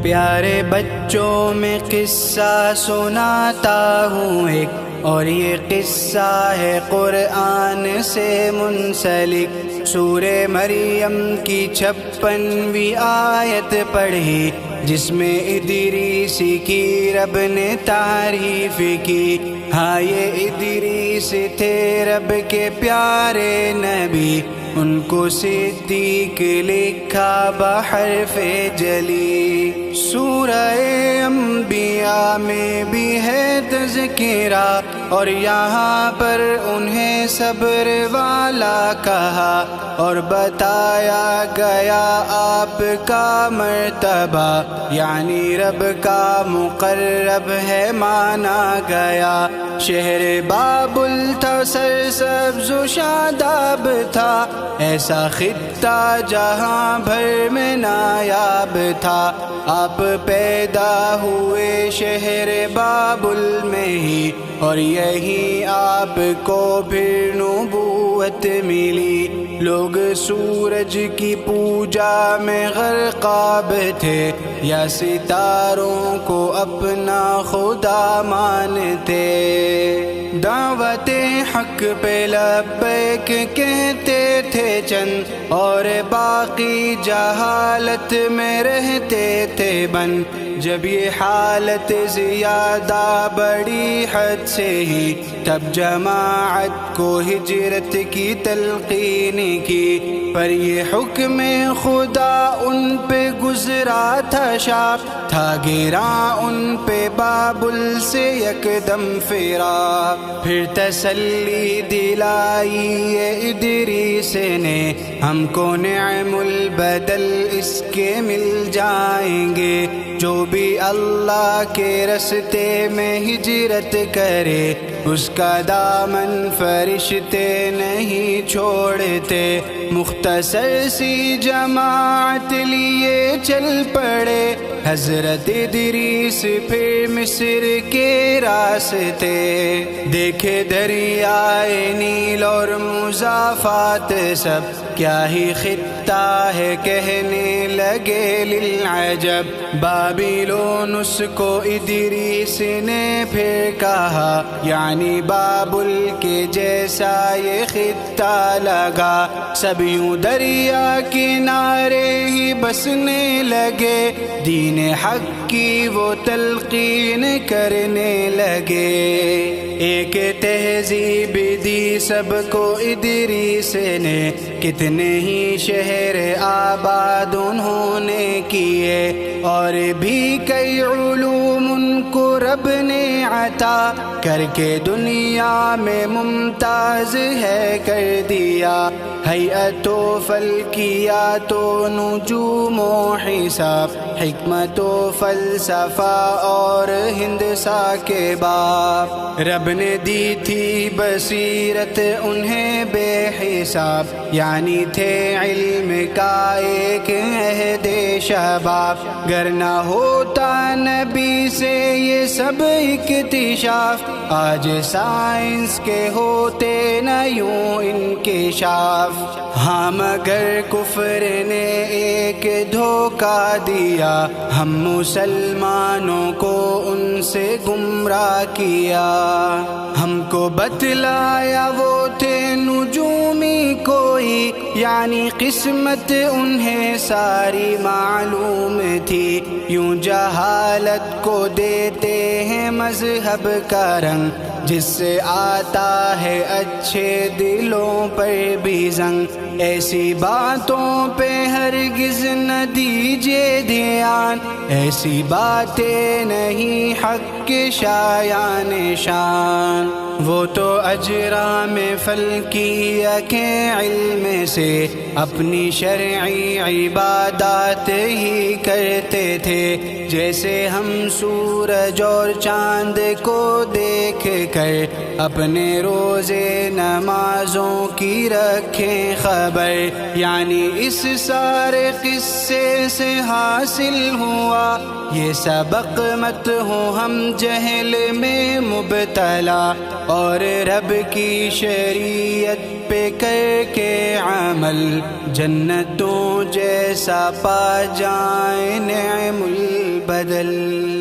پیارے بچوں میں قصہ سناتا ہوں ایک، اور یہ قصہ ہے قرآن سے منسلک۔ سورہ مریم کی 56ویں آیت پڑھی، جس میں ادریس کی رب نے تعریف کی۔ ہاں یہ ادریس تھے رب کے پیارے نبی، ان کو صدیق لکھا بحرف جلی۔ سورہ انبیاء میں بھی ہے تذکرہ، اور یہاں پر انہیں صبر والا کہا، اور بتایا گیا آپ کا مرتبہ، یعنی رب کا مقرب ہے مانا گیا۔ شہر بابل تھا سرسبز و شاداب تھا، ایسا خطہ جہاں بھر میں نایاب تھا۔ آپ پیدا ہوئے شہر بابل میں ہی، اور یہی آپ کو پھر نبوت ملی۔ لوگ سورج کی پوجا میں غرقاب تھے، یا ستاروں کو اپنا خدا مانتے۔ دعوت حق پہ لبیک کہتے تھے چند، اور باقی جہالت میں رہتے تھے بند۔ جب یہ حالت زیادہ بڑی حد سے ہی، تب جماعت کو ہجرت کی تلقین کی، پر یہ حکم خدا ان پہ گزرا تھا شاپ، تھا گراں ان پہ بابل سے یکدم فراق۔ پھر تسلی دلائی یہ ادریس نے، ہم کو نعم البدل اس کے مل جائیں گے۔ جو بھی اللہ کے رستے میں ہجرت کرے، اس کا دامن فرشتے نہیں چھوڑتے۔ مختصر سی جماعت لیے چل پڑے حضرت ادریس پھر مصر کے راستے۔ دیکھے دریائے نیل اور مضافات سب، کیا ہی خطہ ہے کہنے لگے للعجب۔ بابلونس کو ادریس نے پھر کہا، یعنی بابل کے جیسا یہ خطہ لگا۔ سب یوں دریا کنارے ہی بسنے لگے، دین حق کی وہ تلقین کرنے لگے۔ ایک تہذیب دی سب کو ادریس نے، کتنے ہی شہر آباد انہوں نے کیے، اور بھی کئی علوم ان کو رب نے عطا کر کے دنیا میں ممتاز ہے کر دیا۔ ہیئت و فلکیات و نجوم و حساب، حکمت و فلسفہ اور ہندسہ کے باب، رب نے دی تھی بصیرت انہیں بے حساب، یعنی تھے علم کا ایک عہد شباب۔ گر نہ ہوتا نبی سے یہ سب اکتشاف، آج سائنس کے ہوتے نہ یوں انکشاف۔ ہاں مگر کفر نے ایک دھوکہ دیا، ہم مسلمانوں کو ان سے گمراہ کیا۔ ہم کو بتلایا وہ تھے نجومی کوئی، یعنی قسمت انہیں ساری معلوم تھی۔ یوں جہالت کو دیتے ہیں مذہب کا رنگ، جس سے آتا ہے اچھے دلوں پر بھی زنگ۔ ایسی باتوں پہ ہرگز نہ دیجیے دھیان، ایسی باتیں نہیں حق کے شایان شان۔ وہ تو اجرام فلکیہ کے علم سے اپنی شرعی عبادات ہی کرتے تھے، جیسے ہم سورج اور چاند کو دیکھ کر اپنے روزے نمازوں کی رکھیں خبر۔ یعنی اس سارے قصے سے حاصل ہوا یہ سبق، مت ہو ہم جہل میں مبتلا، اور رب کی شریعت پہ کر کے عمل جنتوں جیسا پا جائیں نعم البدل۔